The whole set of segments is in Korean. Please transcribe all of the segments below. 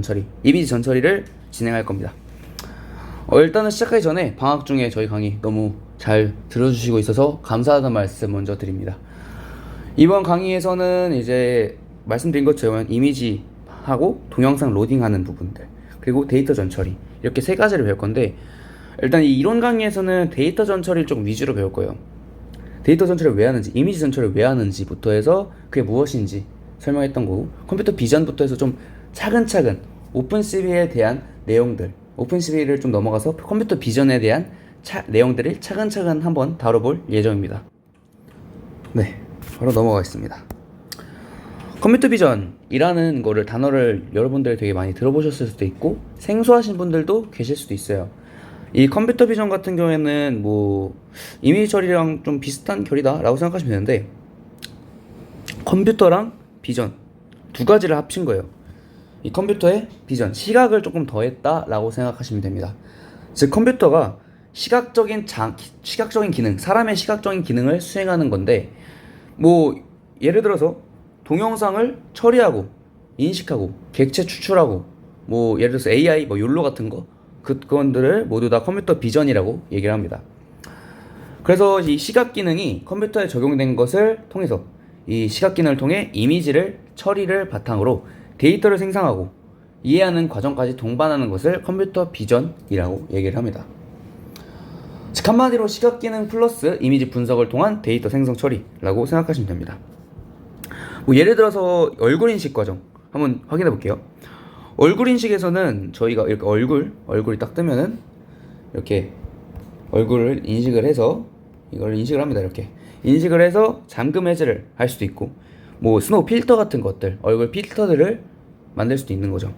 전처리, 이미지 전처리를 진행할 겁니다. 일단은 시작하기 전에 방학 중에 저희 강의 너무 잘 들어주시고 있어서 감사하다는 말씀 먼저 드립니다. 이번 강의에서는 이제 말씀드린 것처럼 이미지하고 동영상 로딩하는 부분들, 그리고 데이터 전처리, 이렇게 세 가지를 배울 건데, 일단 이 이론 강의에서는 데이터 전처리를 좀 위주로 배울 거예요. 데이터 전처리를 왜 하는지, 이미지 전처리를 왜 하는지부터 해서 그게 무엇인지 설명했던 거고, 컴퓨터 비전부터 해서 좀 차근차근 오픈CV에 대한 내용들, 오픈CV를 좀 넘어가서 컴퓨터 비전에 대한 내용들을 차근차근 한번 다뤄볼 예정입니다. 네, 바로 넘어가겠습니다. 컴퓨터 비전이라는 거를, 단어를 여러분들 되게 많이 들어보셨을 수도 있고 생소하신 분들도 계실 수도 있어요. 이 컴퓨터 비전 같은 경우에는 뭐 이미지 처리랑 좀 비슷한 결이다 라고 생각하시면 되는데, 컴퓨터랑 비전 두 가지를 합친 거예요. 이 컴퓨터의 비전, 시각을 조금 더했다 라고 생각하시면 됩니다. 즉 컴퓨터가 시각적인 기능, 사람의 시각적인 기능을 수행하는 건데, 뭐 예를 들어서 동영상을 처리하고 인식하고 객체 추출하고, 뭐 예를 들어서 AI, 뭐 욜로 같은 거, 그건들을 모두 다 컴퓨터 비전이라고 얘기를 합니다. 그래서 이 시각 기능이 컴퓨터에 적용된 것을 통해서, 이 시각 기능을 통해 이미지를 처리를 바탕으로 데이터를 생성하고 이해하는 과정까지 동반하는 것을 컴퓨터 비전이라고 얘기를 합니다. 즉 한마디로 시각 기능 플러스 이미지 분석을 통한 데이터 생성 처리라고 생각하시면 됩니다. 뭐 예를 들어서 얼굴 인식 과정 한번 확인해 볼게요. 얼굴 인식에서는 저희가 이렇게 얼굴이 딱 뜨면은 이렇게 얼굴을 인식을 해서 이걸 인식을 합니다. 이렇게 인식을 해서 잠금 해제를 할 수도 있고, 뭐 스노우 필터 같은 것들, 얼굴 필터들을 만들 수도 있는 거죠.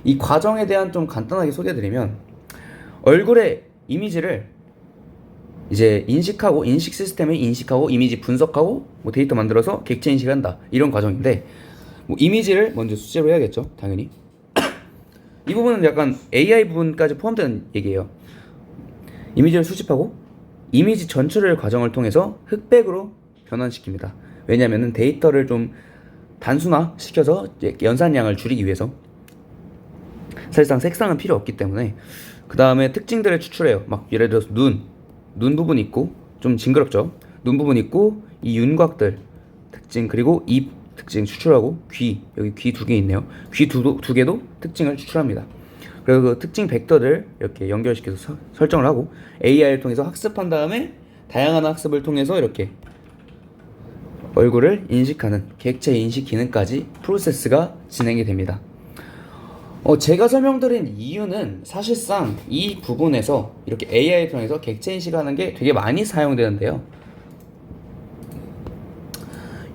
이 과정에 대한 좀 간단하게 소개해드리면, 얼굴의 이미지를 이제 인식하고, 인식 시스템에 인식하고 이미지 분석하고 뭐 데이터 만들어서 객체 인식을 한다, 이런 과정인데, 뭐 이미지를 먼저 수제로 해야겠죠, 당연히. 이 부분은 약간 AI 부분까지 포함되는 얘기예요. 이미지를 수집하고 이미지 전처리 과정을 통해서 흑백으로 변환시킵니다. 왜냐면은 데이터를 좀 단순화시켜서 연산량을 줄이기 위해서. 사실상 색상은 필요 없기 때문에. 그 다음에 특징들을 추출해요. 막 예를 들어서 눈 부분 있고, 좀 징그럽죠. 눈 부분 있고, 이 윤곽들 특징, 그리고 입 특징 추출하고, 여기 귀 두 개 있네요. 귀 두 개도 특징을 추출합니다. 그래서 그 특징 벡터들 이렇게 연결시켜서 설정을 하고, AI를 통해서 학습한 다음에 다양한 학습을 통해서 이렇게 얼굴을 인식하는 객체 인식 기능까지 프로세스가 진행이 됩니다. 제가 설명드린 이유는 사실상 이 부분에서 이렇게 AI를 통해서 객체 인식하는 게 되게 많이 사용되는데요.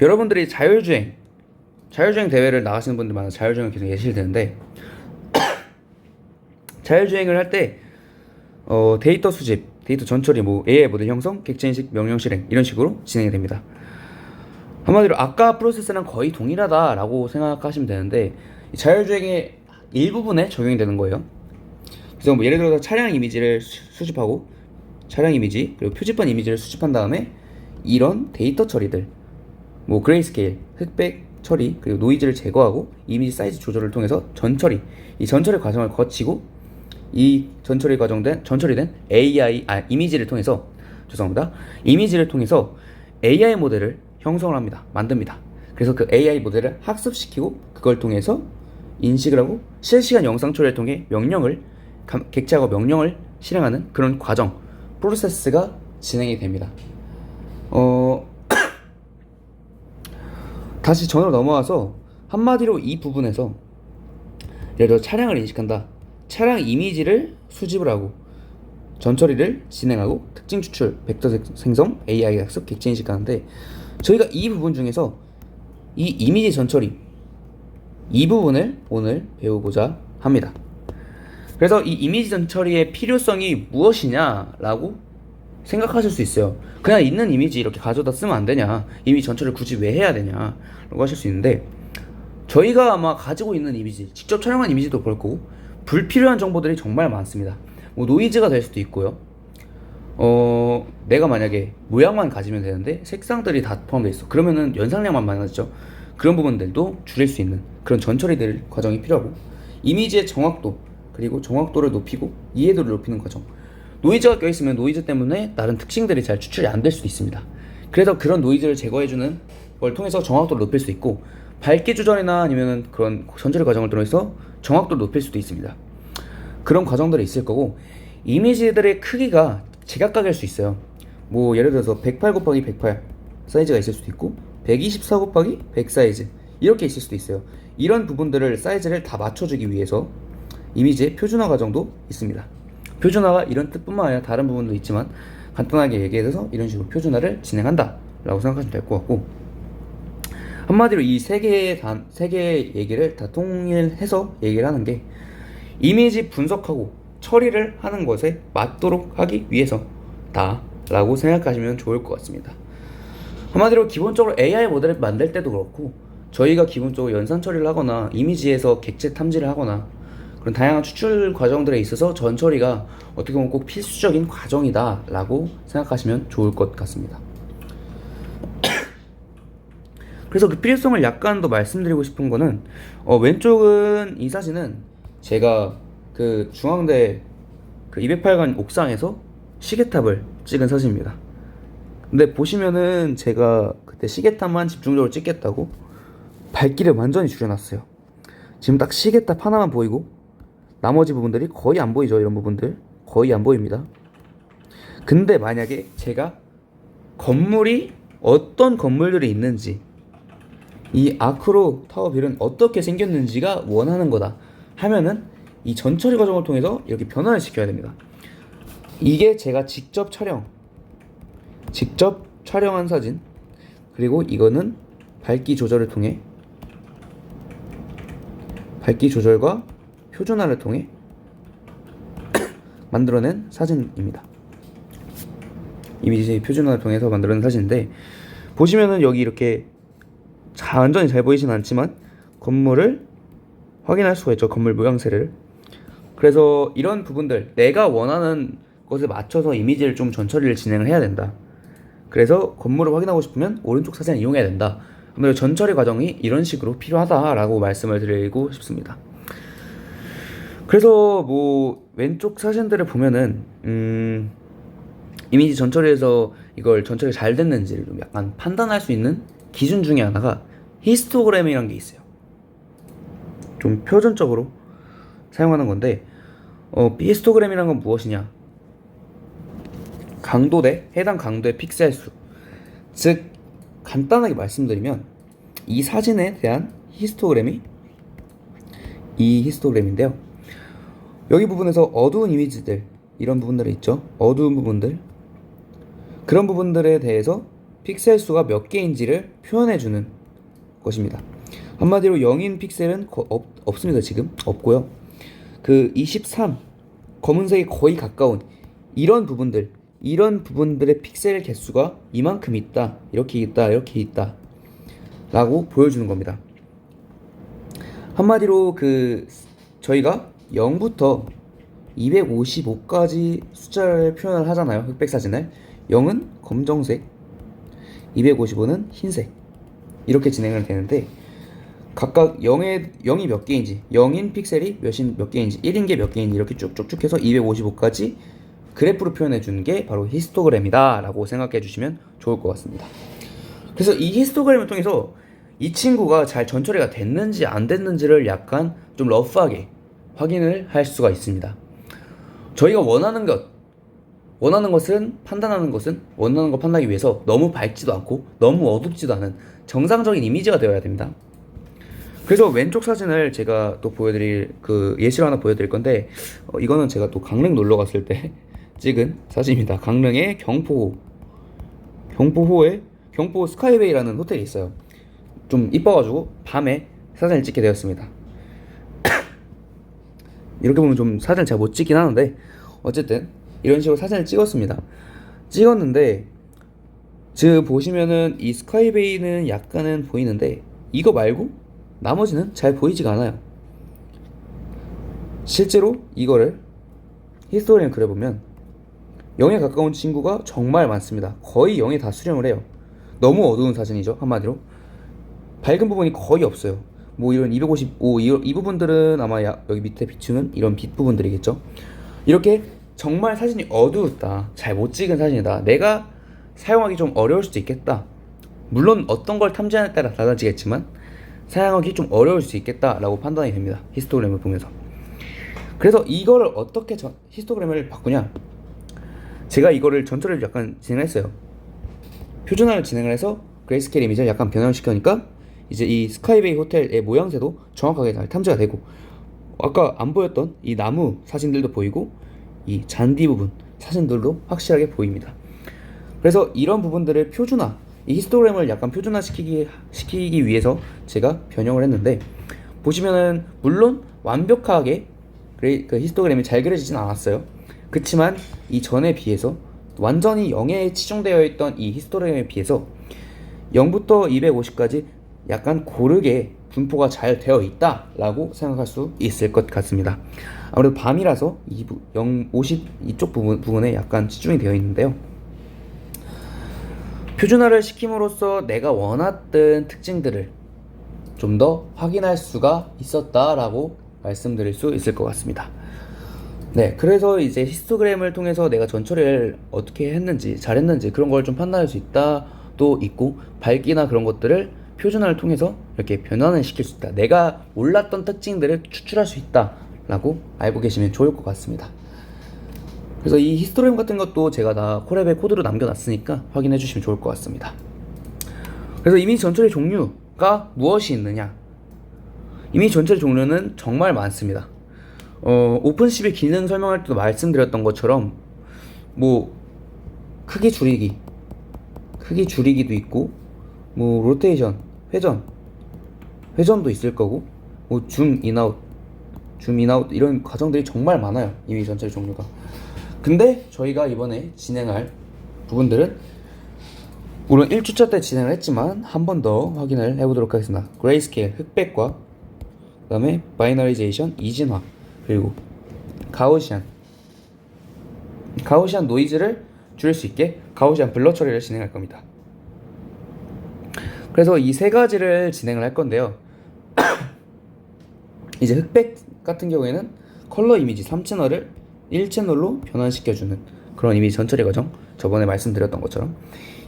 여러분들이 자율주행 대회를 나가시는 분들 많아서 자율주행을 계속 예시를 드는데, 자율주행을 할 때 데이터 수집, 데이터 전처리, 뭐 AI 모델 형성, 객체 인식, 명령 실행, 이런 식으로 진행이 됩니다. 한마디로 아까 프로세스랑 거의 동일하다라고 생각하시면 되는데, 자율주행의 일부분에 적용이 되는 거예요. 그래서 뭐 예를 들어서 차량 이미지를 수집하고, 차량 이미지 그리고 표지판 이미지를 수집한 다음에 이런 데이터 처리들, 뭐 그레이스케일, 흑백 처리, 그리고 노이즈를 제거하고 이미지 사이즈 조절을 통해서 이 전처리 과정을 거치고, 이 전처리된 이미지를 통해서 AI 모델을 형성을 합니다. 만듭니다. 그래서 그 AI 모델을 학습시키고 그걸 통해서 인식을 하고 실시간 영상 처리를 통해 객체하고 명령을 실행하는 그런 과정, 프로세스가 진행이 됩니다. 다시 전으로 넘어와서 한마디로 이 부분에서 예를 들어 차량을 인식한다. 차량 이미지를 수집을 하고 전처리를 진행하고 특징 추출, 벡터 생성, AI 학습, 객체 인식하는데, 저희가 이 부분 중에서 이 이미지 전처리, 이 부분을 오늘 배우고자 합니다. 그래서 이 이미지 전처리의 필요성이 무엇이냐라고 생각하실 수 있어요. 그냥 있는 이미지 이렇게 가져다 쓰면 안 되냐, 이미지 전처리를 굳이 왜 해야 되냐 라고 하실 수 있는데, 저희가 아마 가지고 있는 이미지, 직접 촬영한 이미지도 그럴 거고 불필요한 정보들이 정말 많습니다. 뭐 노이즈가 될 수도 있고요. 내가 만약에 모양만 가지면 되는데 색상들이 다 포함되어 있어. 그러면은 연상량만 많아지죠. 그런 부분들도 줄일 수 있는 그런 전처리들 과정이 필요하고, 이미지의 정확도, 그리고 정확도를 높이고 이해도를 높이는 과정. 노이즈가 껴있으면 노이즈 때문에 다른 특징들이 잘 추출이 안 될 수도 있습니다. 그래서 그런 노이즈를 제거해주는 걸 통해서 정확도를 높일 수 있고, 밝기 조절이나 아니면 그런 전처리 과정을 통해서 정확도를 높일 수도 있습니다. 그런 과정들이 있을 거고, 이미지들의 크기가 제각각일 수 있어요. 뭐 예를 들어서 108 곱하기 108 사이즈가 있을 수도 있고, 124 곱하기 100 사이즈 이렇게 있을 수도 있어요. 이런 부분들을 사이즈를 다 맞춰주기 위해서 이미지의 표준화 과정도 있습니다. 표준화가 이런 뜻뿐만 아니라 다른 부분도 있지만, 간단하게 얘기해서 이런 식으로 표준화를 진행한다 라고 생각하시면 될 것 같고, 한마디로 이 세 개의 얘기를 다 통일해서 얘기를 하는 게, 이미지 분석하고 처리를 하는 것에 맞도록 하기 위해서다 라고 생각하시면 좋을 것 같습니다. 한마디로 기본적으로 AI 모델을 만들 때도 그렇고, 저희가 기본적으로 연산 처리를 하거나 이미지에서 객체 탐지를 하거나 그런 다양한 추출 과정들에 있어서 전처리가 어떻게 보면 꼭 필수적인 과정이다 라고 생각하시면 좋을 것 같습니다. 그래서 그 필요성을 약간 더 말씀드리고 싶은 거는, 왼쪽은 이 사진은 제가 그 중앙대 그 208관 옥상에서 시계탑을 찍은 사진입니다. 근데 보시면은 제가 그때 시계탑만 집중적으로 찍겠다고 밝기를 완전히 줄여놨어요. 지금 딱 시계탑 하나만 보이고 나머지 부분들이 거의 안 보이죠. 이런 부분들 거의 안 보입니다. 근데 만약에 제가 건물이 어떤 건물들이 있는지, 이 아크로 타워빌은 어떻게 생겼는지가 원하는 거다 하면은 이 전처리 과정을 통해서 이렇게 변화를 시켜야 됩니다. 이게 제가 직접 촬영한 사진, 그리고 이거는 밝기 조절을 통해, 밝기 조절과 표준화를 통해 만들어낸 사진입니다. 이미지 표준화를 통해서 만들어낸 사진인데, 보시면은 여기 이렇게 완전히 잘 보이진 않지만 건물을 확인할 수가 있죠. 건물 모양새를. 그래서 이런 부분들, 내가 원하는 것에 맞춰서 이미지를 좀 전처리를 진행을 해야 된다. 그래서 건물을 확인하고 싶으면 오른쪽 사진을 이용해야 된다. 아무래도 전처리 과정이 이런 식으로 필요하다라고 말씀을 드리고 싶습니다. 그래서 뭐 왼쪽 사진들을 보면은 이미지 전처리에서 이걸 전처리 잘 됐는지를 좀 약간 판단할 수 있는 기준 중에 하나가 히스토그램이라는 게 있어요. 좀 표준적으로 사용하는 건데, 히스토그램이라는 건 무엇이냐? 강도 대 해당 강도의 픽셀 수. 즉 간단하게 말씀드리면 이 사진에 대한 히스토그램이 이 히스토그램인데요. 여기 부분에서 어두운 이미지들, 이런 부분들이 있죠. 어두운 부분들, 그런 부분들에 대해서 픽셀 수가 몇 개인지를 표현해주는 것입니다. 한마디로 0인 픽셀은 없습니다. 지금 없고요. 그 23 검은색이 거의 가까운 이런 부분들의 픽셀 개수가 이만큼 있다, 이렇게 있다, 이렇게 있다 라고 보여주는 겁니다. 한마디로 그 저희가 0부터 255까지 숫자를 표현을 하잖아요. 흑백 사진을. 0은 검정색, 255는 흰색, 이렇게 진행을 되는데, 각각 0이 몇 개인지, 0인 픽셀이 몇 개인지, 1인 게 몇 개인지 이렇게 쭉쭉쭉 해서 255까지 그래프로 표현해 주는 게 바로 히스토그램이다 라고 생각해 주시면 좋을 것 같습니다. 그래서 이 히스토그램을 통해서 이 친구가 잘 전처리가 됐는지 안 됐는지를 약간 좀 러프하게 확인을 할 수가 있습니다. 저희가 원하는 것은 판단하는 것은 원하는 거 판단하기 위해서 너무 밝지도 않고 너무 어둡지도 않은 정상적인 이미지가 되어야 됩니다. 그래서 왼쪽 사진을 제가 또 보여드릴 그 예시로 하나 보여드릴 건데, 이거는 제가 또 강릉 놀러 갔을 때 찍은 사진입니다. 강릉의 경포호에 경포 스카이베이라는 호텔이 있어요. 좀 이뻐가지고 밤에 사진을 찍게 되었습니다. 이렇게 보면 좀 사진을 잘 못 찍긴 하는데, 어쨌든 이런 식으로 사진을 찍었는데 지금 보시면은 이 스카이베이는 약간은 보이는데 이거 말고 나머지는 잘 보이지가 않아요. 실제로 이거를 히스토리를 그려보면 0에 가까운 친구가 정말 많습니다. 거의 0에 다 수렴을 해요. 너무 어두운 사진이죠. 한마디로 밝은 부분이 거의 없어요. 뭐 이런 255 이 부분들은 아마 여기 밑에 비추는 이런 빛 부분들이겠죠. 이렇게 정말 사진이 어두웠다, 잘 못 찍은 사진이다, 내가 사용하기 좀 어려울 수도 있겠다, 물론 어떤 걸 탐지하느냐에 따라 달라지겠지만 사용하기 좀 어려울 수 있겠다라고 판단이 됩니다, 히스토그램을 보면서. 그래서 이거를 어떻게 히스토그램을 바꾸냐, 제가 이거를 전처리를 약간 진행했어요. 표준화를 진행을 해서 그레이스케일 이미지를 약간 변형을 시키니까 이제 이 스카이베이 호텔의 모양새도 정확하게 잘 탐지가 되고, 아까 안 보였던 이 나무 사진들도 보이고 이 잔디 부분 사진들도 확실하게 보입니다. 그래서 이런 부분들을 표준화, 이 히스토그램을 약간 표준화 시키기 위해서 제가 변형을 했는데, 보시면은 물론 완벽하게 그 히스토그램이 잘 그려지진 않았어요. 그치만 이전에 비해서 완전히 0에 치중되어 있던 이 히스토그램에 비해서 0부터 250까지 약간 고르게 분포가 잘 되어 있다 라고 생각할 수 있을 것 같습니다. 아무래도 밤이라서 0, 50 이쪽 부분에 약간 치중이 되어 있는데요, 표준화를 시킴으로써 내가 원했던 특징들을 좀 더 확인할 수가 있었다라고 말씀드릴 수 있을 것 같습니다. 네, 그래서 이제 히스토그램을 통해서 내가 전처리를 어떻게 했는지, 잘했는지 그런 걸 좀 판단할 수 있다도 있고, 밝기나 그런 것들을 표준화를 통해서 이렇게 변환을 시킬 수 있다, 내가 몰랐던 특징들을 추출할 수 있다라고 알고 계시면 좋을 것 같습니다. 그래서 이 히스토그램 같은 것도 제가 다 콜앱에 코드로 남겨놨으니까 확인해 주시면 좋을 것 같습니다. 그래서 이미지 전처리 종류가 무엇이 있느냐, 이미지 전처리 종류는 정말 많습니다. 오픈CV 기능 설명할 때도 말씀드렸던 것처럼 뭐 크기 줄이기도 있고, 뭐 로테이션, 회전도 있을 거고, 뭐 줌 인아웃 이런 과정들이 정말 많아요, 이미지 전처리 종류가. 근데 저희가 이번에 진행할 부분들은 물론 1주차 때 진행을 했지만 한 번 더 확인을 해보도록 하겠습니다. 그레이스케일, 흑백과 그 다음에 바이너리제이션, 이진화, 그리고 가우시안 노이즈를 줄일 수 있게 가우시안 블러 처리를 진행할 겁니다. 그래서 이 세 가지를 진행을 할 건데요. 이제 흑백 같은 경우에는 컬러 이미지 3채널을 1채널로 변환시켜주는 그런 이미지 전처리 과정, 저번에 말씀드렸던 것처럼.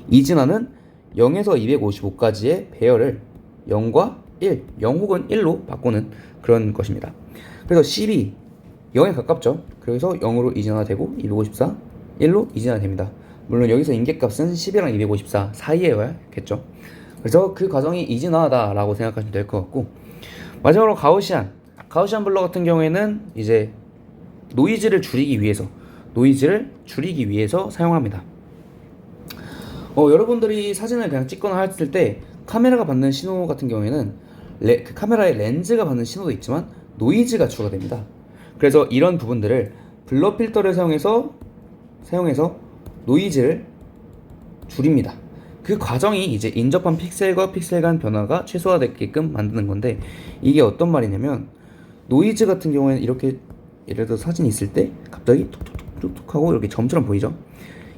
이진화는 0에서 255까지의 배열을 0과 1, 0 혹은 1로 바꾸는 그런 것입니다. 그래서 12, 0에 가깝죠. 그래서 0으로 이진화되고 254, 1로 이진화됩니다. 물론 여기서 임계값은 10이랑 254 사이에야겠죠. 그래서 그 과정이 이진화하다라고 생각하시면 될 것 같고, 마지막으로 가우시안 블러 같은 경우에는 이제 노이즈를 줄이기 위해서 사용합니다. 여러분들이 사진을 그냥 찍거나 했을 때 카메라가 받는 신호 같은 경우에는 그 카메라의 렌즈가 받는 신호도 있지만 노이즈가 추가됩니다. 그래서 이런 부분들을 블러 필터를 사용해서 노이즈를 줄입니다. 그 과정이 이제 인접한 픽셀과 픽셀 간 변화가 최소화되게끔 만드는 건데, 이게 어떤 말이냐면, 노이즈 같은 경우에는 이렇게 예를 들어 사진이 있을 때 갑자기 툭툭툭툭 하고 이렇게 점처럼 보이죠.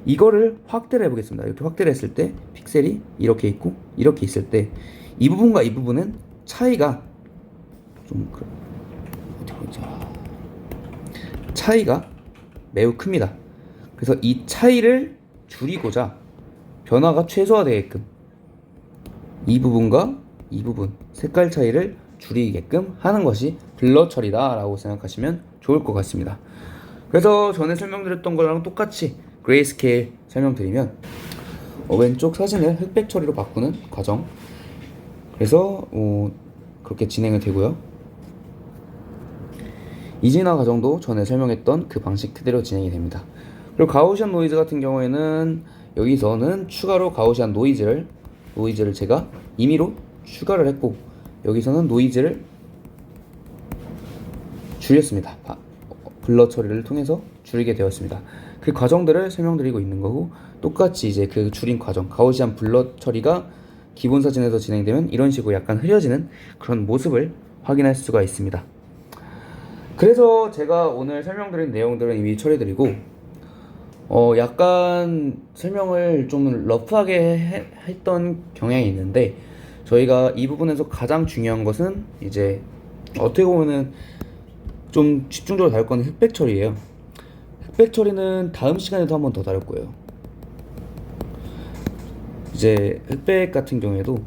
이거를 확대를 해보겠습니다. 이렇게 확대를 했을 때 픽셀이 이렇게 있고 이렇게 있을 때 이 부분과 이 부분은 차이가 매우 큽니다. 그래서 이 차이를 줄이고자 변화가 최소화되게끔 이 부분과 이 부분 색깔 차이를 줄이게끔 하는 것이 블러 처리다 라고 생각하시면 좋을 것 같습니다. 그래서 전에 설명드렸던 거랑 똑같이 그레이스케일 설명드리면, 왼쪽 사진을 흑백 처리로 바꾸는 과정, 그래서 그렇게 진행이 되고요. 이진화 과정도 전에 설명했던 그 방식 그대로 진행이 됩니다. 그리고 가우시안 노이즈 같은 경우에는 여기서는 추가로 가우시안 노이즈를 제가 임의로 추가를 했고, 여기서는 노이즈를 줄였습니다. 블러 처리를 통해서 줄이게 되었습니다. 그 과정들을 설명드리고 있는 거고, 똑같이 이제 그 줄인 과정, 가우시안 블러 처리가 기본 사진에서 진행되면 이런 식으로 약간 흐려지는 그런 모습을 확인할 수가 있습니다. 그래서 제가 오늘 설명드린 내용들은 이미 처리드리고, 약간 설명을 좀 러프하게 했던 경향이 있는데, 저희가 이 부분에서 가장 중요한 것은 이제 어떻게 보면은 좀 집중적으로 다룰 건 흑백 처리예요. 흑백 처리는 다음 시간에도 한번 더 다룰 거예요. 이제 흑백 같은 경우에도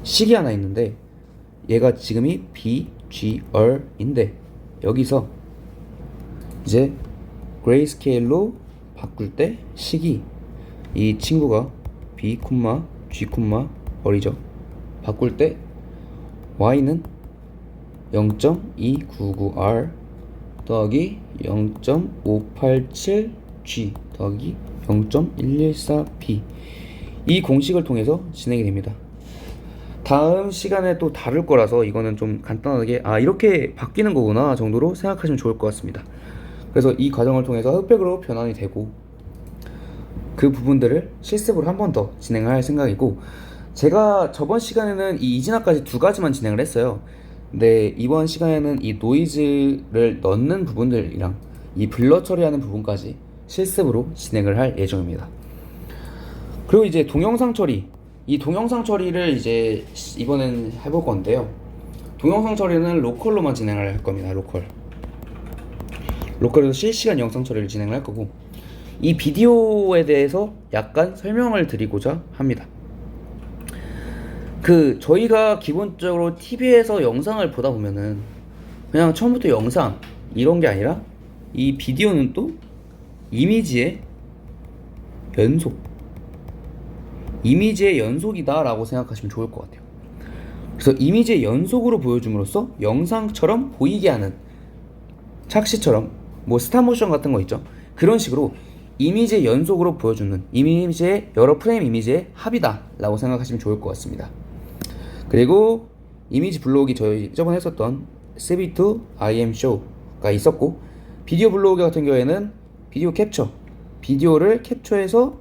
식이 하나 있는데 얘가 지금이 B, G, R인데 여기서 이제 그레이스케일로 바꿀 때 식이 이 친구가 B, G, R이죠. 바꿀 때 Y는 0.299R 더하기 0.587G 더하기 0.114B 이 공식을 통해서 진행이 됩니다. 다음 시간에 또 다룰 거라서 이거는 좀 간단하게 이렇게 바뀌는 거구나 정도로 생각하시면 좋을 것 같습니다. 그래서 이 과정을 통해서 흑백으로 변환이 되고 그 부분들을 실습으로 한 번 더 진행할 생각이고, 제가 저번 시간에는 이 이진화까지 두 가지만 진행을 했어요. 근데 이번 시간에는 이 노이즈를 넣는 부분들이랑 이 블러 처리하는 부분까지 실습으로 진행을 할 예정입니다. 그리고 이제 동영상 처리, 이 동영상 처리를 이제 이번엔 해볼 건데요. 동영상 처리는 로컬로만 진행을 할 겁니다. 로컬에서 실시간 영상 처리를 진행을 할 거고, 이 비디오에 대해서 약간 설명을 드리고자 합니다. 저희가 기본적으로 TV에서 영상을 보다 보면은 그냥 처음부터 영상 이런 게 아니라 이 비디오는 또 이미지의 연속이다 라고 생각하시면 좋을 것 같아요. 그래서 이미지의 연속으로 보여줌으로써 영상처럼 보이게 하는, 착시처럼 뭐 스탑모션 같은 거 있죠. 그런 식으로 이미지의 연속으로 보여주는, 이미지의 여러 프레임 이미지의 합이다 라고 생각하시면 좋을 것 같습니다. 그리고 이미지 블록이 저희 저번에 했었던 CB2 IM Show가 있었고, 비디오 블로그 같은 경우에는 비디오를 캡처해서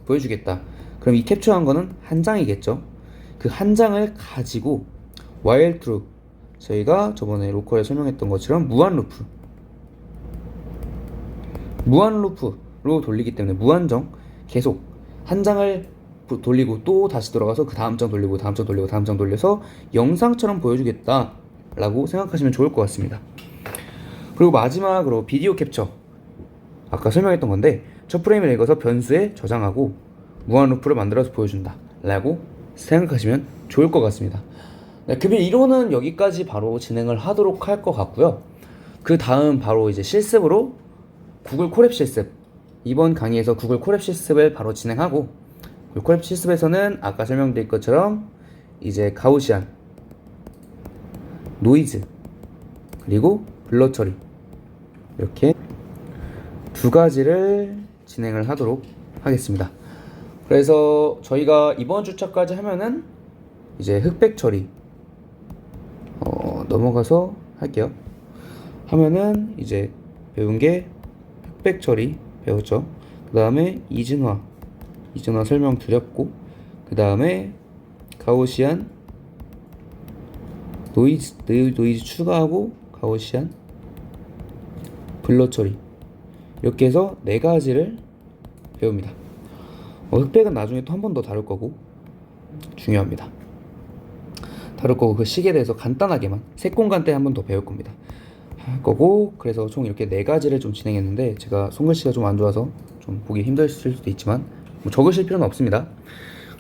보여주겠다. 그럼 이 캡처한 거는 한 장이겠죠. 그 한 장을 가지고 while through, 저희가 저번에 로컬에 설명했던 것처럼 무한 루프로 돌리기 때문에 무한정 계속 한 장을 돌리고 또 다시 돌아가서 그 다음 장 돌리고 다음 장 돌리고 다음 장 돌려서 영상처럼 보여주겠다 라고 생각하시면 좋을 것 같습니다. 그리고 마지막으로 비디오 캡처, 아까 설명했던 건데 첫 프레임을 읽어서 변수에 저장하고 무한 루프를 만들어서 보여준다 라고 생각하시면 좋을 것 같습니다. 네, 그러면 이론은 여기까지 바로 진행을 하도록 할 것 같고요. 그 다음 바로 이제 실습으로 구글 콜앱 실습, 이번 강의에서 구글 콜앱 실습을 바로 진행하고, 콜앱 실습에서는 아까 설명드린 것처럼 이제 가우시안, 노이즈, 그리고 블러 처리, 이렇게 두 가지를 진행을 하도록 하겠습니다. 그래서 저희가 이번 주차까지 하면은 이제 흑백 처리 넘어가서 할게요. 하면은 이제 배운 게 흑백 처리 배웠죠. 그 다음에 이진화 설명 드렸고, 그 다음에 가우시안 노이즈 추가하고 가우시안 블러 처리, 이렇게 해서 네 가지를 배웁니다. 흑백은 나중에 또 한 번 더 다룰 거고, 중요합니다. 다룰 거고, 그 식에 대해서 간단하게만 색공간 때 한 번 더 배울 겁니다. 할 거고, 그래서 총 이렇게 네 가지를 좀 진행했는데, 제가 손글씨가 좀 안 좋아서 좀 보기 힘드실 수도 있지만 뭐 적으실 필요는 없습니다.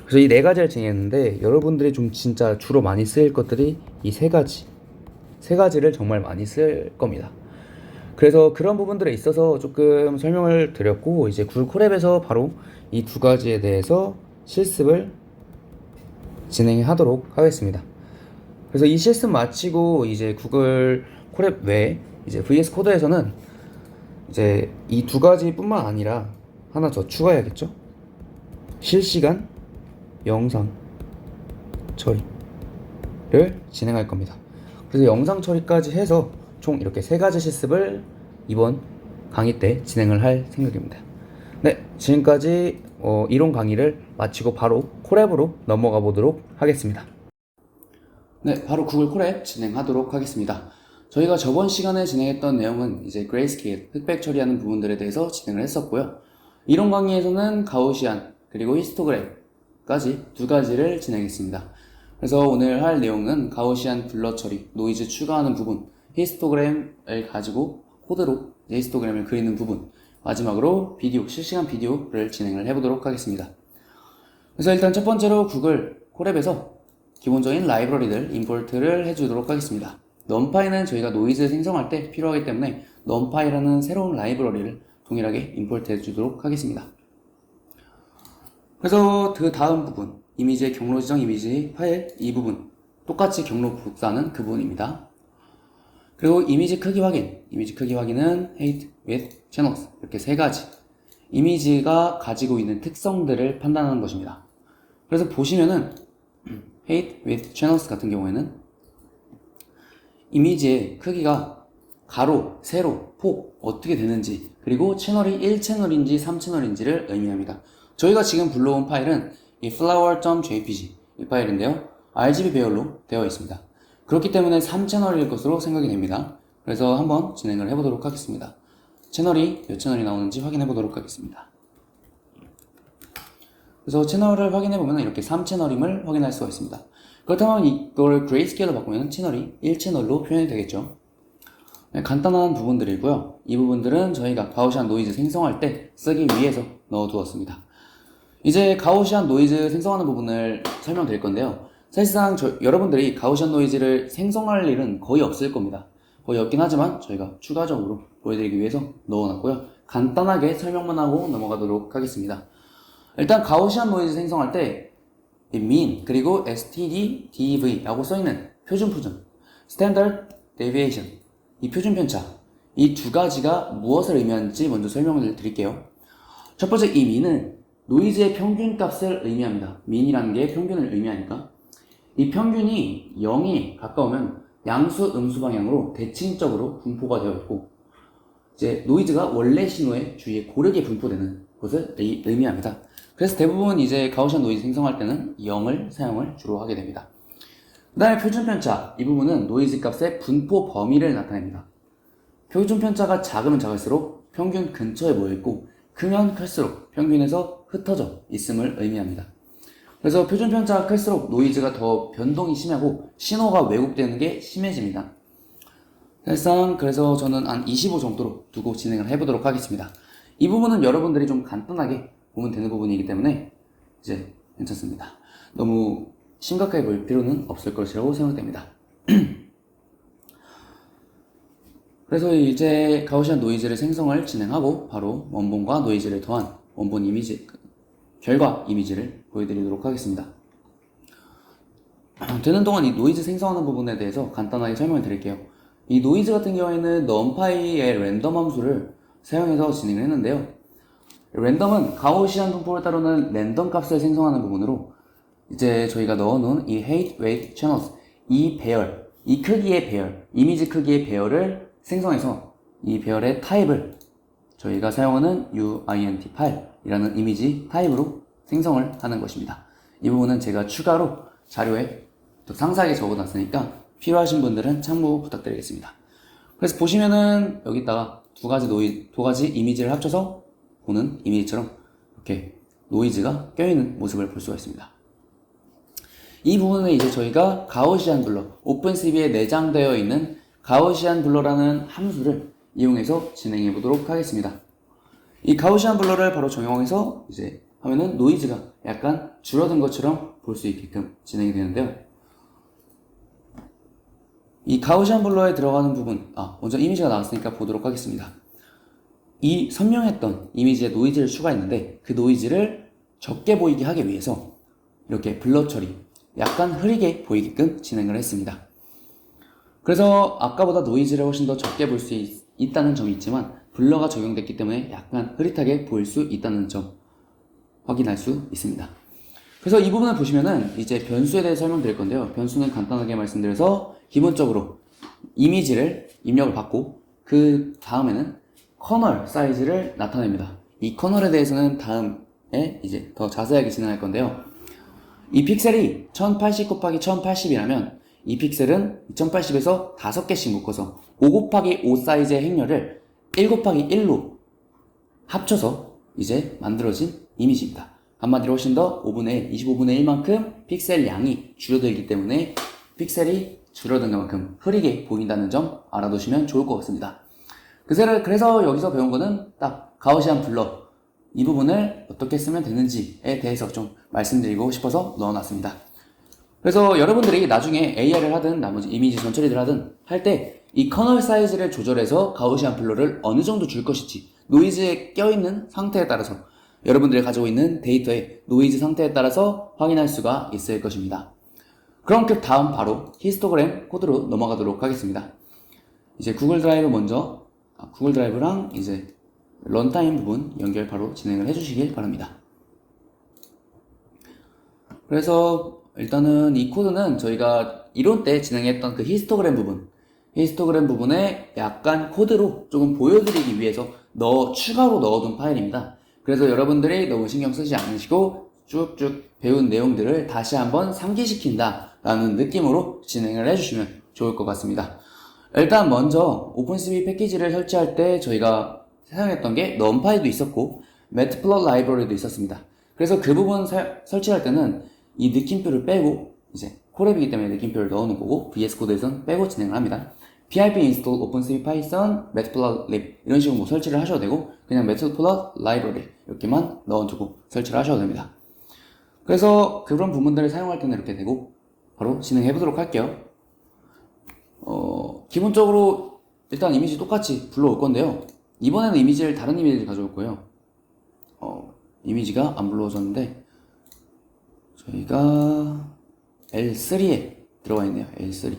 그래서 이 네 가지를 진행했는데, 여러분들이 좀 진짜 주로 많이 쓰일 것들이 이 세 가지를 정말 많이 쓸 겁니다. 그래서 그런 부분들에 있어서 조금 설명을 드렸고, 이제 구글 콜앱에서 바로 이 두 가지에 대해서 실습을 진행하도록 하겠습니다. 그래서 이 실습 마치고 이제 구글 콜앱 외에 이제 VS 코드에서는 이제 이 두 가지뿐만 아니라 하나 더 추가해야겠죠. 실시간 영상 처리를 진행할 겁니다. 그래서 영상 처리까지 해서 총 이렇게 세 가지 실습을 이번 강의 때 진행을 할 생각입니다. 네, 지금까지 이론 강의를 마치고 바로 콜앱으로 넘어가 보도록 하겠습니다. 네, 바로 구글 콜앱 진행하도록 하겠습니다. 저희가 저번 시간에 진행했던 내용은 이제 그레이스케일, 흑백 처리하는 부분들에 대해서 진행을 했었고요. 이론 강의에서는 가우시안, 그리고 히스토그램, 블러까지 두 가지를 진행했습니다. 그래서 오늘 할 내용은 가우시안 블러 처리, 노이즈 추가하는 부분, 히스토그램을 가지고 코드로 히스토그램을 그리는 부분, 마지막으로 비디오, 실시간 비디오를 진행을 해보도록 하겠습니다. 그래서 일단 첫 번째로 구글 콜앱에서 기본적인 라이브러리들 임포트를 해주도록 하겠습니다. numpy는 저희가 노이즈 생성할 때 필요하기 때문에 numpy라는 새로운 라이브러리를 동일하게 임포트 해주도록 하겠습니다. 그래서 그 다음 부분, 이미지의 경로 지정 이미지 파일 이 부분, 똑같이 경로 복사하는 그 부분입니다. 그리고 이미지 크기 확인, 이미지 크기 확인은 height, width, channels 이렇게 세 가지 이미지가 가지고 있는 특성들을 판단하는 것입니다. 그래서 보시면은 height, width, channels 같은 경우에는 이미지의 크기가 가로, 세로, 폭 어떻게 되는지 그리고 채널이 1채널인지 3채널인지를 의미합니다. 저희가 지금 불러온 파일은 이 flower.jpg 이 파일인데요. RGB 배열로 되어 있습니다. 그렇기 때문에 3채널일 것으로 생각이 됩니다. 그래서 한번 진행을 해보도록 하겠습니다. 채널이 몇 채널이 나오는지 확인해 보도록 하겠습니다. 그래서 채널을 확인해보면 이렇게 3채널임을 확인할 수가 있습니다. 그렇다면 이걸 그레이스케일로 바꾸면 채널이 1채널로 표현이 되겠죠. 네, 간단한 부분들이고요. 이 부분들은 저희가 가우시안 노이즈 생성할 때 쓰기 위해서 넣어두었습니다. 이제 가우시안 노이즈 생성하는 부분을 설명드릴 건데요. 사실상 여러분들이 가우시안 노이즈를 생성할 일은 거의 없을 겁니다. 거의 없긴 하지만 저희가 추가적으로 보여드리기 위해서 넣어놨고요. 간단하게 설명만 하고 넘어가도록 하겠습니다. 일단 가우시안 노이즈 생성할 때 mean 그리고 std, dev 라고 써있는 표준, standard deviation 이 표준 편차 이 두 가지가 무엇을 의미하는지 먼저 설명을 드릴게요. 첫 번째 이 mean은 노이즈의 평균 값을 의미합니다. mean이라는 게 평균을 의미하니까 이 평균이 0에 가까우면 양수, 음수 방향으로 대칭적으로 분포가 되어 있고 이제 노이즈가 원래 신호의 주위에 고르게 분포되는 것을 의미합니다. 그래서 대부분 이제 가우시안 노이즈 생성할 때는 0을 사용을 주로 하게 됩니다. 그 다음에 표준 편차 이 부분은 노이즈 값의 분포 범위를 나타냅니다. 표준 편차가 작으면 작을수록 평균 근처에 모여있고 크면 클수록 평균에서 흩어져 있음을 의미합니다. 그래서 표준 편차가 클수록 노이즈가 더 변동이 심하고 신호가 왜곡되는 게 심해집니다. 사실상 그래서 저는 한 25 정도로 두고 진행을 해보도록 하겠습니다. 이 부분은 여러분들이 좀 간단하게 보면 되는 부분이기 때문에 이제 괜찮습니다. 너무 심각하게 볼 필요는 없을 것이라고 생각됩니다. 그래서 이제 가우시안 노이즈를 생성을 진행하고 바로 원본과 노이즈를 더한 원본 이미지, 결과 이미지를 보여드리도록 하겠습니다. 되는 동안 이 노이즈 생성하는 부분에 대해서 간단하게 설명을 드릴게요. 이 노이즈 같은 경우에는 numpy의 랜덤 함수를 사용해서 진행을 했는데요. 랜덤은 가우시안 분포를 따르는 랜덤 값을 생성하는 부분으로 이제 저희가 넣어놓은 이 height, weight, channels 이 배열, 이 크기의 배열, 이미지 크기의 배열을 생성해서 이 배열의 타입을 저희가 사용하는 uint 파일이라는 이미지 타입으로 생성을 하는 것입니다. 이 부분은 제가 추가로 자료에 더 상세하게 적어놨으니까 필요하신 분들은 참고 부탁드리겠습니다. 그래서 보시면은 여기다가 두 가지 이미지를 합쳐서 보는 이미지처럼 이렇게 노이즈가 껴있는 모습을 볼 수가 있습니다. 이 부분은 이제 저희가 가우시안 블러, 오픈CV에 내장되어 있는 가우시안 블러라는 함수를 이용해서 진행해 보도록 하겠습니다. 이 가우시안 블러를 바로 적용해서 이제 하면은 노이즈가 약간 줄어든 것처럼 볼 수 있게끔 진행이 되는데요. 이 가우시안 블러에 들어가는 부분, 먼저 이미지가 나왔으니까 보도록 하겠습니다. 이 선명했던 이미지에 노이즈를 추가했는데 그 노이즈를 적게 보이게 하기 위해서 이렇게 블러 처리, 약간 흐리게 보이게끔 진행을 했습니다. 그래서 아까보다 노이즈를 훨씬 더 적게 볼 수 있다는 점이 있지만 블러가 적용됐기 때문에 약간 흐릿하게 보일 수 있다는 점 확인할 수 있습니다. 그래서 이 부분을 보시면은 이제 변수에 대해 설명드릴 건데요. 변수는 간단하게 말씀드려서 기본적으로 이미지를 입력을 받고 그 다음에는 커널 사이즈를 나타냅니다. 이 커널에 대해서는 다음에 이제 더 자세하게 진행할 건데요. 이 픽셀이 1080 곱하기 1080이라면 이 픽셀은 2080에서 5개씩 묶어서 5 곱하기 5 사이즈의 행렬을 1 곱하기 1로 합쳐서 이제 만들어진 이미지입니다. 한마디로 훨씬 더 5분의 1, 25분의 1만큼 픽셀 양이 줄어들기 때문에 픽셀이 줄어든 것만큼 흐리게 보인다는 점 알아두시면 좋을 것 같습니다. 그래서 여기서 배운 거는 딱 가우시안 블러 이 부분을 어떻게 쓰면 되는지에 대해서 좀 말씀드리고 싶어서 넣어놨습니다. 그래서 여러분들이 나중에 AR을 하든 나머지 이미지 전처리를 하든 할 때 이 커널 사이즈를 조절해서 가우시안 블러를 어느 정도 줄 것인지 노이즈에 껴있는 상태에 따라서 여러분들이 가지고 있는 데이터의 노이즈 상태에 따라서 확인할 수가 있을 것입니다. 그럼 그 다음 바로 히스토그램 코드로 넘어가도록 하겠습니다. 이제 구글 드라이브 먼저 구글 드라이브랑 이제 런타임 부분 연결 바로 진행을 해주시길 바랍니다. 그래서 일단은 이 코드는 저희가 이론 때 진행했던 그 히스토그램 부분에 약간 코드로 조금 보여드리기 위해서 추가로 넣어둔 파일입니다. 그래서 여러분들이 너무 신경 쓰지 않으시고 쭉쭉 배운 내용들을 다시 한번 상기시킨다 라는 느낌으로 진행을 해주시면 좋을 것 같습니다. 일단 먼저 오픈CV 패키지를 설치할 때 저희가 사용했던 게 넘파이도 있었고 매트플롯 라이브러리도 있었습니다. 그래서 그 부분 설치할 때는 이 느낌표를 빼고 이제 콜앱이기 때문에 느낌표를 넣어놓은 거고 VS 코드에서는 빼고 진행을 합니다. pip install opencv python matplotlib 이런 식으로 뭐 설치를 하셔도 되고 그냥 matplot library 이렇게만 넣어두고 설치를 하셔도 됩니다. 그래서 그런 부분들을 사용할 때는 이렇게 되고 바로 진행해 보도록 할게요. 기본적으로 일단 이미지 똑같이 불러올 건데요. 이번에는 다른 이미지를 가져올 거예요. 이미지가 안 불러오셨는데 저희가 L3에 들어가 있네요. L3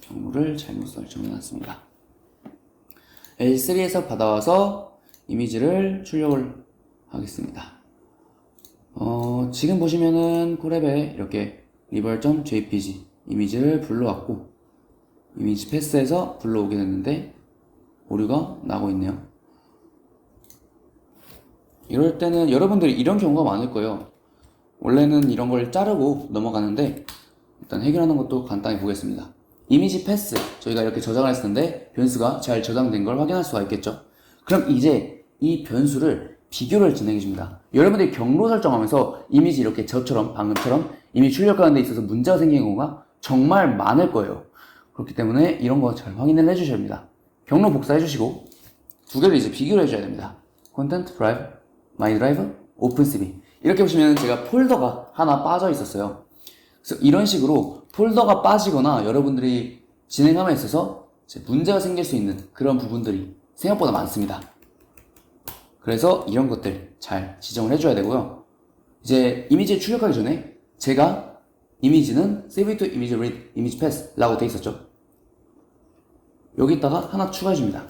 경로를 잘못 설정해놨습니다. L3에서 받아와서 이미지를 출력을 하겠습니다. 지금 보시면은 콜앱에 이렇게 river.jpg 이미지를 불러왔고 이미지 패스에서 불러오게 됐는데 오류가 나고 있네요. 이럴 때는 여러분들이 이런 경우가 많을 거예요. 원래는 이런 걸 자르고 넘어가는데 일단 해결하는 것도 간단히 보겠습니다. 이미지 패스 저희가 이렇게 저장을 했을 텐데 변수가 잘 저장된 걸 확인할 수가 있겠죠. 그럼 이제 이 변수를 비교를 진행해 줍니다. 여러분들이 경로 설정하면서 이미지 이렇게 저처럼 방금처럼 이미 출력하는 데 있어서 문제가 생기는 경우가 정말 많을 거예요. 그렇기 때문에 이런 거 잘 확인을 해주셔야 합니다. 경로 복사해 주시고 두 개를 이제 비교를 해줘야 됩니다. Content Drive, My Drive, OpenCV 이렇게 보시면 제가 폴더가 하나 빠져 있었어요. 그래서 이런 식으로 폴더가 빠지거나 여러분들이 진행함에 있어서 문제가 생길 수 있는 그런 부분들이 생각보다 많습니다. 그래서 이런 것들 잘 지정을 해줘야 되고요. 이제 이미지를 출력하기 전에 제가 이미지는 Save to Image Read, Image Path 라고 되어 있었죠. 여기다가 하나 추가해 줍니다.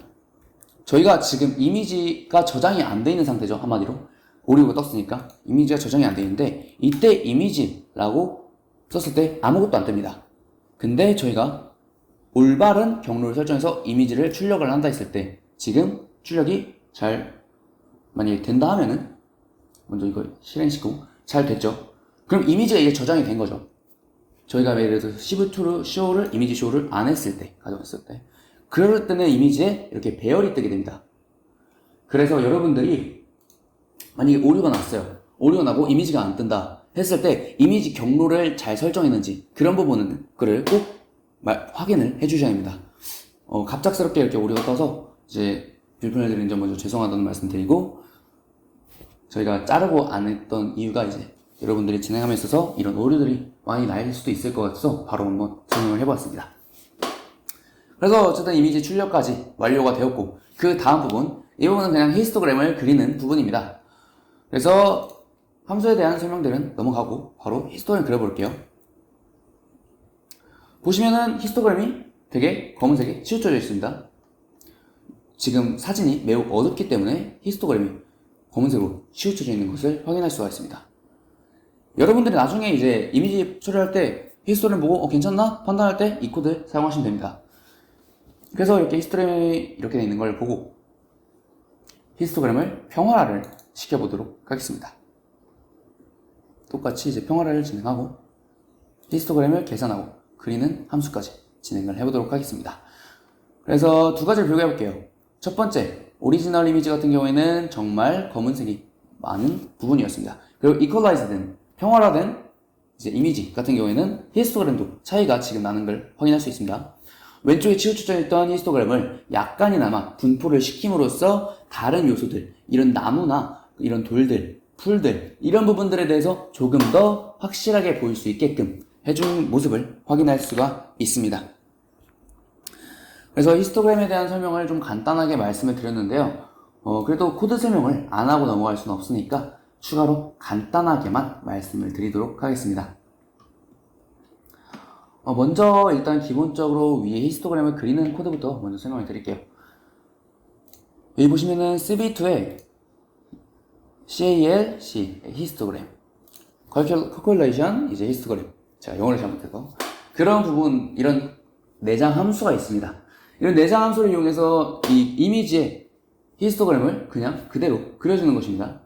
저희가 지금 이미지가 저장이 안 돼 있는 상태죠. 한마디로 오류가 떴으니까 이미지가 저장이 안 돼 있는데 이때 이미지라고 썼을 때 아무것도 안 뜹니다. 근데 저희가 올바른 경로를 설정해서 이미지를 출력을 한다 했을 때 지금 출력이 잘 만약에 된다 하면은 먼저 이거 실행시키고 잘 됐죠. 그럼 이미지가 이제 저장이 된 거죠. 저희가 예를 들어서 Shift2 show를 이미지 show를 안 했을 때 가져갔을 때 그럴 때는 이미지에 이렇게 배열이 뜨게 됩니다. 그래서 여러분들이 만약에 오류가 났어요. 오류가 나고 이미지가 안 뜬다 했을 때 이미지 경로를 잘 설정했는지 그런 부분은 그를 꼭 확인을 해주셔야 합니다. 갑작스럽게 이렇게 오류가 떠서 이제 불편을 드린 점 먼저 죄송하다는 말씀 드리고 저희가 자르고 안 했던 이유가 이제 여러분들이 진행함에 있어서 이런 오류들이 많이 날 수도 있을 것 같아서 바로 한번 설명을 해보았습니다. 그래서 어쨌든 이미지 출력까지 완료가 되었고 그 다음 부분 이 부분은 그냥 히스토그램을 그리는 부분입니다. 그래서 함수에 대한 설명들은 넘어가고 바로 히스토그램 그려볼게요. 보시면은 히스토그램이 되게 검은색에 치우쳐져 있습니다. 지금 사진이 매우 어둡기 때문에 히스토그램이 검은색으로 치우쳐져 있는 것을 확인할 수가 있습니다. 여러분들이 나중에 이제 이미지 처리할 때 히스토그램 보고 괜찮나? 판단할 때 이 코드 사용하시면 됩니다. 그래서 이렇게 히스토그램이 이렇게 있는 걸 보고 히스토그램을 평화를 시켜보도록 하겠습니다. 똑같이 이제 평화를 진행하고 히스토그램을 계산하고 그리는 함수까지 진행을 해보도록 하겠습니다. 그래서 두 가지를 비교해 볼게요. 첫 번째, 오리지널 이미지 같은 경우에는 정말 검은색이 많은 부분이었습니다. 그리고 equalized된, 평화화된 이제 이미지 같은 경우에는 히스토그램도 차이가 지금 나는 걸 확인할 수 있습니다. 왼쪽에 치우쳐져 있던 히스토그램을 약간이나마 분포를 시킴으로써 다른 요소들, 이런 나무나 이런 돌들, 풀들, 이런 부분들에 대해서 조금 더 확실하게 보일 수 있게끔 해준 모습을 확인할 수가 있습니다. 그래서 히스토그램에 대한 설명을 좀 간단하게 말씀을 드렸는데요. 그래도 코드 설명을 안 하고 넘어갈 수는 없으니까 추가로 간단하게만 말씀을 드리도록 하겠습니다. 먼저 일단 기본적으로 위에 히스토그램을 그리는 코드부터 먼저 설명을 드릴게요. 여기 보시면은 CB2에 CALC 히스토그램, calculation 이제 히스토그램, 제가 영어를 잘못해서 그런 부분, 이런 내장 함수가 있습니다. 이런 내장 함수를 이용해서 이 이미지의 히스토그램을 그냥 그대로 그려주는 것입니다.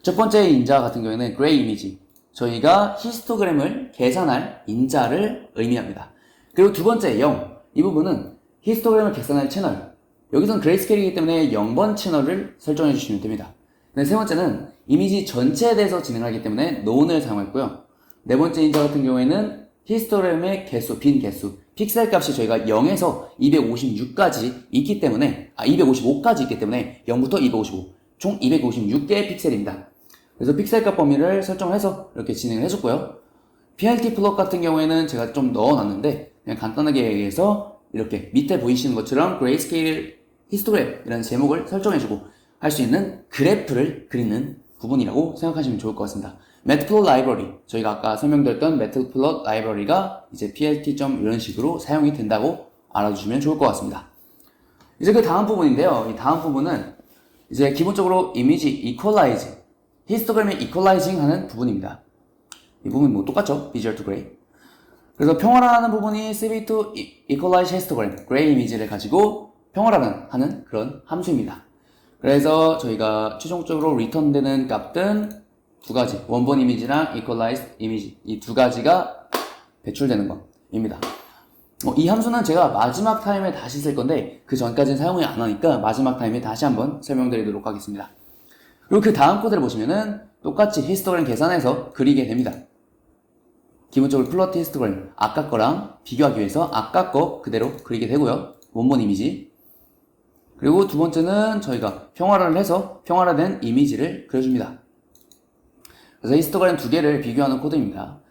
첫 번째 인자 같은 경우에는 그레이 이미지, 저희가 히스토그램을 계산할 인자를 의미합니다. 그리고 두 번째 0, 이 부분은 히스토그램을 계산할 채널, 여기서는 그레이스케일이기 때문에 0번 채널을 설정해 주시면 됩니다. 세 번째는 이미지 전체에 대해서 진행하기 때문에 none을 사용했고요. 네 번째 인자 같은 경우에는 히스토그램의 개수, 빈 개수, 픽셀 값이 저희가 0에서 256까지 있기 때문에 255까지 있기 때문에 0부터 255, 총 256개의 픽셀입니다. 그래서 픽셀 값 범위를 설정해서 이렇게 진행을 해줬고요. PLT 플롯 같은 경우에는 제가 좀 넣어놨는데 그냥 간단하게 얘기해서 이렇게 밑에 보이시는 것처럼 그레이스케일 히스토그램이라는 제목을 설정해주고 할 수 있는 그래프를 그리는 부분이라고 생각하시면 좋을 것 같습니다. 매트플롯 라이브러리, 저희가 아까 설명드렸던 매트플롯 라이브러리가 이제 plt. 이런 식으로 사용이 된다고 알아주시면 좋을 것 같습니다. 이제 그 다음 부분인데요. 이 다음 부분은 이제 기본적으로 이미지 이퀄라이즈, 히스토그램의 이퀄라이징 하는 부분입니다. 이 부분 뭐 똑같죠? 비주얼 투 그레이. 그래서 평화라는 부분이 cv2 equalize histogram, 그레이 이미지를 가지고 평화라는 하는 그런 함수입니다. 그래서 저희가 최종적으로 리턴되는 값은 두 가지, 원본 이미지랑 equalized 이미지, 이 두 가지가 배출되는 겁니다. 이 함수는 제가 마지막 타임에 다시 쓸 건데 그 전까지는 사용을 안 하니까 마지막 타임에 다시 한번 설명드리도록 하겠습니다. 그리고 그 다음 코드를 보시면은 똑같이 히스토그램 계산해서 그리게 됩니다. 기본적으로 플러트 히스토그램 아까 거랑 비교하기 위해서 아까 거 그대로 그리게 되고요. 원본 이미지. 그리고 두 번째는 저희가 평화를 해서 평화화된 이미지를 그려줍니다. 그래서 히스토그램 두 개를 비교하는 코드입니다.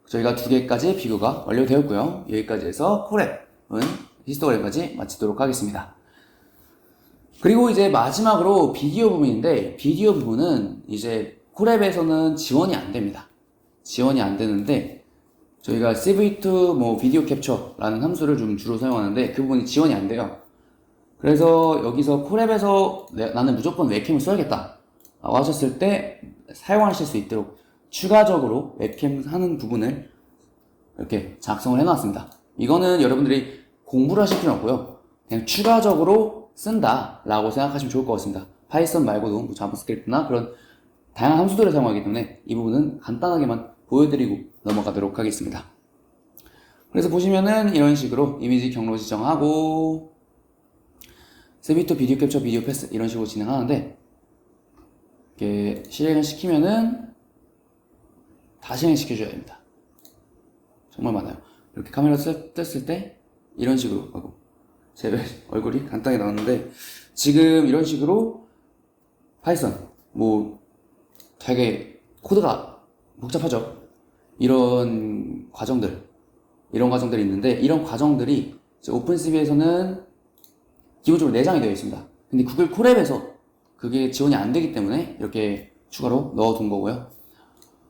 저희가 두 개까지 비교가 완료되었고요. 여기까지 해서 콜앱은 히스토그램까지 마치도록 하겠습니다. 그리고 이제 마지막으로 비디오 부분인데, 비디오 부분은 이제 콜앱에서는 지원이 안 됩니다. 지원이 안 되는데 저희가 cv2 뭐 비디오 캡처라는 함수를 좀 주로 사용하는데 그 부분이 지원이 안 돼요. 그래서 여기서 콜앱에서 나는 무조건 웹캠을 써야겠다 라고 하셨을 때 사용하실 수 있도록 추가적으로 웹캠 하는 부분을 이렇게 작성을 해놨습니다. 이거는 여러분들이 공부를 하실 필요는 없고요. 그냥 추가적으로 쓴다 라고 생각하시면 좋을 것 같습니다. 파이썬 말고도 뭐 자바스크립트나 그런 다양한 함수들을 사용하기 때문에 이 부분은 간단하게만 보여드리고 넘어가도록 하겠습니다. 그래서 보시면은 이런 식으로 이미지 경로 지정하고 cv2 비디오 캡처 비디오 패스 이런 식으로 진행하는데 이렇게 실행을 시키면은 다 실행시켜줘야 됩니다. 정말 많아요. 이렇게 카메라 떴을 때 이런 식으로 제 얼굴이 간단하게 나왔는데 지금 이런 식으로 파이썬 뭐 되게 코드가 복잡하죠. 이런 과정들이 있는데 이런 과정들이 오픈CV에서는 기본적으로 내장이 되어 있습니다. 근데 구글 콜앱에서 그게 지원이 안 되기 때문에 이렇게 추가로 넣어둔 거고요.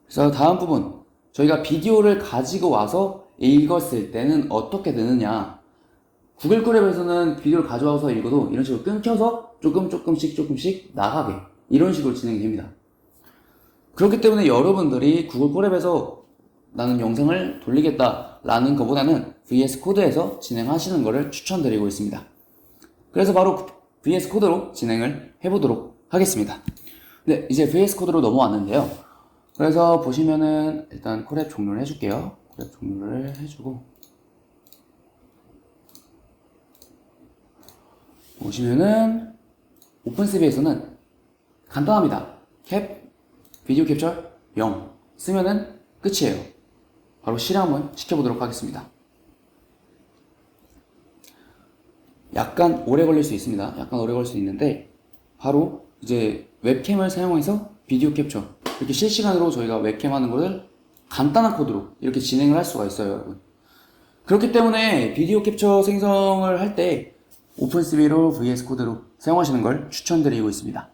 그래서 다음 부분, 저희가 비디오를 가지고 와서 읽었을 때는 어떻게 되느냐. 구글 콜앱에서는 비디오를 가져와서 읽어도 이런 식으로 끊겨서 조금씩 나가게 이런 식으로 진행이 됩니다. 그렇기 때문에 여러분들이 구글 콜앱에서 나는 영상을 돌리겠다 라는 것보다는 VS 코드에서 진행하시는 것을 추천드리고 있습니다. 그래서 바로 VS 코드로 진행을 해보도록 하겠습니다. 네, 이제 VS 코드로 넘어왔는데요. 그래서 보시면은 일단 콜앱 종료를 해줄게요. 콜앱 종료를 해주고 보시면은 오픈CV에서는 간단합니다. 캡, 비디오 캡처, 0 쓰면은 끝이에요. 바로 실행 한번 시켜보도록 하겠습니다. 약간 오래 걸릴 수 있습니다. 약간 오래 걸릴 수 있는데 바로 이제 웹캠을 사용해서 비디오 캡처, 이렇게 실시간으로 저희가 웹캠 하는 것을 간단한 코드로 이렇게 진행을 할 수가 있어요, 여러분. 그렇기 때문에 비디오 캡처 생성을 할 때 오픈CV로 VS 코드로 사용하시는 걸 추천드리고 있습니다.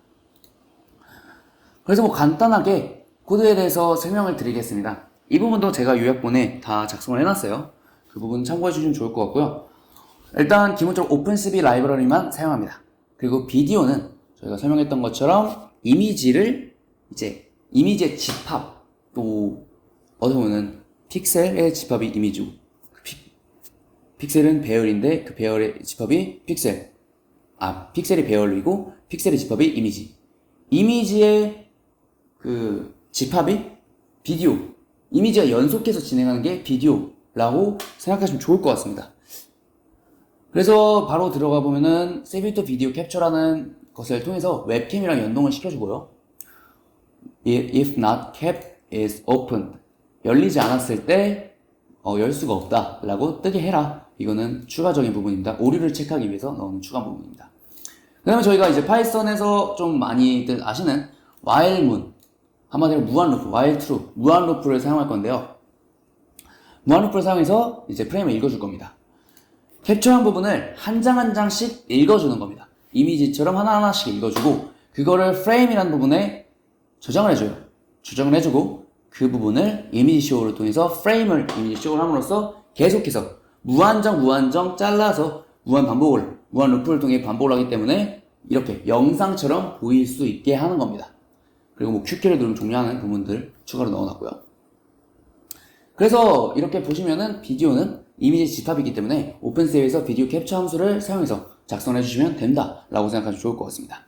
그래서 뭐 간단하게 코드에 대해서 설명을 드리겠습니다. 이 부분도 제가 요약본에 다 작성을 해놨어요. 그 부분 참고해 주시면 좋을 것 같고요. 일단 기본적으로 오픈CV 라이브러리만 사용합니다. 그리고 비디오는 저희가 설명했던 것처럼 이미지를 이제 이미지의 집합, 또 어떻게 보면 픽셀의 집합이 이미지고 픽셀은 배열인데 그 배열의 집합이 픽셀, 픽셀이 배열이고 픽셀의 집합이 이미지, 이미지의 그 집합이 비디오, 이미지가 연속해서 진행하는 게 비디오라고 생각하시면 좋을 것 같습니다. 그래서 바로 들어가 보면은 Save to Video Capture라는 것을 통해서 웹캠이랑 연동을 시켜주고요. If not kept is opened, 열리지 않았을 때 열 수가 없다 라고 뜨게 해라. 이거는 추가적인 부분입니다. 오류를 체크하기 위해서 넣는 추가 부분입니다. 그 다음에 저희가 이제 파이썬에서 좀 많이들 아시는 while문, 한마디로 무한루프, while true, 무한루프를 사용할 건데요. 무한루프를 사용해서 이제 프레임을 읽어줄 겁니다. 캡처한 부분을 한 장 한 장씩 읽어주는 겁니다. 이미지처럼 하나하나씩 읽어주고 그거를 프레임이라는 부분에 저장을 해줘요. 저장을 해주고 그 부분을 이미지 쇼를 통해서 프레임을 이미지 쇼를 함으로써 계속해서 무한정 잘라서 무한 루프를 통해 반복을 하기 때문에 이렇게 영상처럼 보일 수 있게 하는 겁니다. 그리고 뭐 Q키를 누르면 종료하는 부분들 추가로 넣어놨고요. 그래서 이렇게 보시면은 비디오는 이미지 집합이기 때문에 오픈CV에서 비디오 캡처 함수를 사용해서 작성해 주시면 된다 라고 생각하시면 좋을 것 같습니다.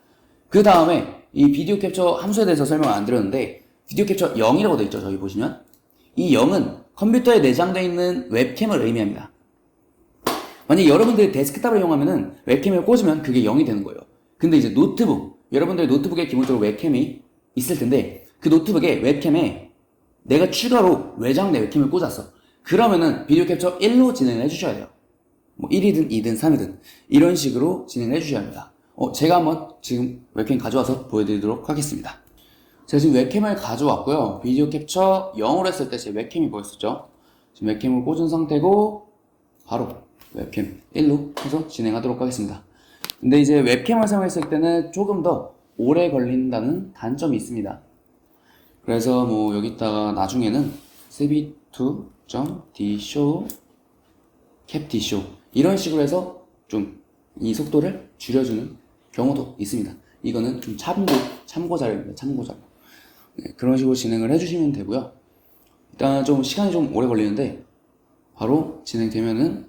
그 다음에 이 비디오 캡처 함수에 대해서 설명을 안 드렸는데 비디오 캡처 0이라고 되어 있죠. 저기 보시면 이 0은 컴퓨터에 내장되어 있는 웹캠을 의미합니다. 만약에 여러분들이 데스크탑을 이용하면은 웹캠을 꽂으면 그게 0이 되는 거예요. 근데 이제 여러분들의 노트북에 기본적으로 웹캠이 있을 텐데 그 노트북에 웹캠에 내가 추가로 외장된 웹캠을 꽂았어. 그러면은 비디오 캡처 1로 진행을 해주셔야 돼요. 뭐 1이든 2든 3이든 이런 식으로 진행을 해주셔야 합니다. 제가 한번 지금 웹캠 가져와서 보여드리도록 하겠습니다. 제가 지금 웹캠을 가져왔고요. 비디오 캡처 0으로 했을 때 제 웹캠이 보였었죠. 지금 웹캠을 꽂은 상태고 바로 웹캠 1로 해서 진행하도록 하겠습니다. 근데 이제 웹캠을 사용했을 때는 조금 더 오래 걸린다는 단점이 있습니다. 그래서 뭐 여기다가 나중에는 cv2.dshow capdshow 이런 식으로 해서 좀 이 속도를 줄여주는 경우도 있습니다. 이거는 좀 참고 자료입니다. 참고 자료. 네, 그런 식으로 진행을 해주시면 되고요. 일단 좀 시간이 좀 오래 걸리는데 바로 진행되면은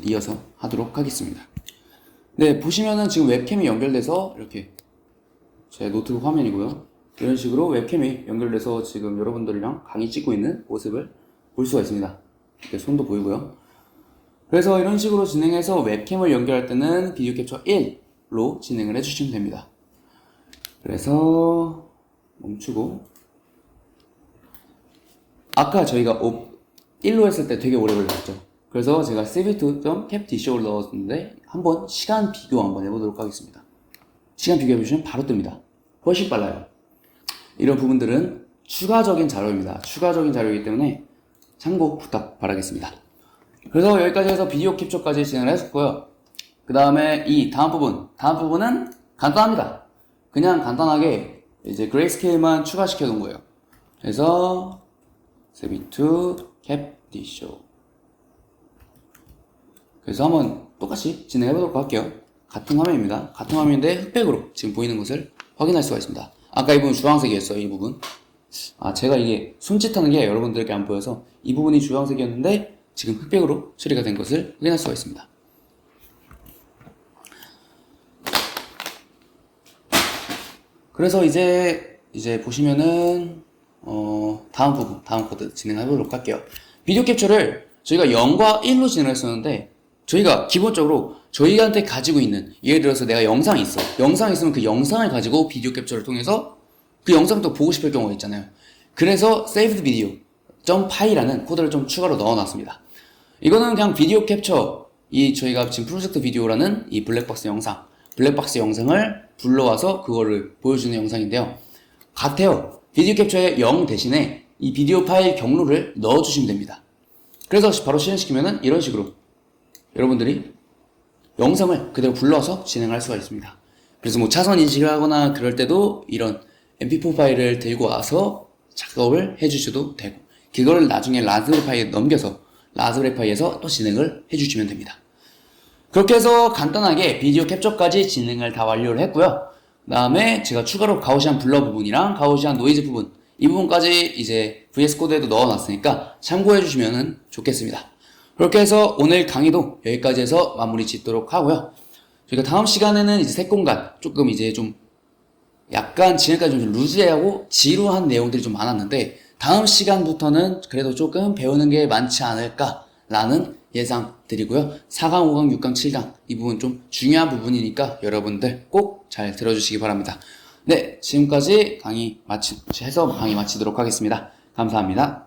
이어서 하도록 하겠습니다. 네, 보시면은 지금 웹캠이 연결돼서 이렇게 제 노트북 화면이고요. 이런 식으로 웹캠이 연결돼서 지금 여러분들이랑 강의 찍고 있는 모습을 볼 수가 있습니다. 이렇게 손도 보이고요. 그래서 이런 식으로 진행해서 웹캠을 연결할 때는 비디오 캡처 1로 진행을 해주시면 됩니다. 그래서 멈추고 아까 저희가 1로 했을 때 되게 오래 걸렸죠. 그래서 제가 cv2.capdshow를 넣었는데 한번 시간 비교 한번 해보도록 하겠습니다. 시간 비교해보시면 바로 뜹니다. 훨씬 빨라요. 이런 부분들은 추가적인 자료입니다. 추가적인 자료이기 때문에 참고 부탁 바라겠습니다. 그래서 여기까지 해서 비디오 캡처까지 진행을 했었고요. 그 다음에 이 다음 부분은 간단합니다. 그냥 간단하게 이제 그레이스케일만 추가시켜 놓은 거예요. 그래서 cv2 capdshow 그래서 한번 똑같이 진행해 보도록 할게요. 같은 화면입니다. 같은 화면인데 흑백으로 지금 보이는 것을 확인할 수가 있습니다. 아까 이 부분 주황색이었어요. 이 부분 제가 이게 손짓하는 게 여러분들에게 안 보여서 이 부분이 주황색이었는데 지금 흑백으로 처리가 된 것을 확인할 수가 있습니다. 그래서 이제 보시면은 다음 코드 진행해 보도록 할게요. 비디오 캡처를 저희가 0과 1로 진행을 했었는데 저희가 기본적으로 저희한테 가지고 있는 예를 들어서 내가 영상이 있어. 영상이 있으면 그 영상을 가지고 비디오 캡처를 통해서 그 영상도 보고 싶을 경우가 있잖아요. 그래서 saved video .py라는 코드를 좀 추가로 넣어놨습니다. 이거는 그냥 비디오 캡처, 저희가 지금 프로젝트 비디오라는 이 블랙박스 영상을 불러와서 그거를 보여주는 영상인데요. 같아요. 비디오 캡처의 0 대신에 이 비디오 파일 경로를 넣어주시면 됩니다. 그래서 바로 실행시키면은 이런 식으로 여러분들이 영상을 그대로 불러서 진행할 수가 있습니다. 그래서 뭐 차선 인식을 하거나 그럴 때도 이런 mp4 파일을 들고 와서 작업을 해주셔도 되고, 그거를 나중에 라즈베리 파이에 넘겨서 라즈베리 파이에서 또 진행을 해주시면 됩니다. 그렇게 해서 간단하게 비디오 캡처까지 진행을 다 완료를 했고요. 그 다음에 제가 추가로 가우시안 블러 부분이랑 가우시안 노이즈 부분, 이 부분까지 이제 VS 코드에도 넣어놨으니까 참고해 주시면 좋겠습니다. 그렇게 해서 오늘 강의도 여기까지 해서 마무리 짓도록 하고요. 저희가 다음 시간에는 이제 색공간, 조금 이제 좀 약간 지금까지 좀 루즈하고 지루한 내용들이 좀 많았는데, 다음 시간부터는 그래도 조금 배우는 게 많지 않을까라는 예상 드리고요. 4강, 5강, 6강, 7강 이 부분 좀 중요한 부분이니까 여러분들 꼭 잘 들어주시기 바랍니다. 네, 지금까지 강의 마치도록 하겠습니다. 감사합니다.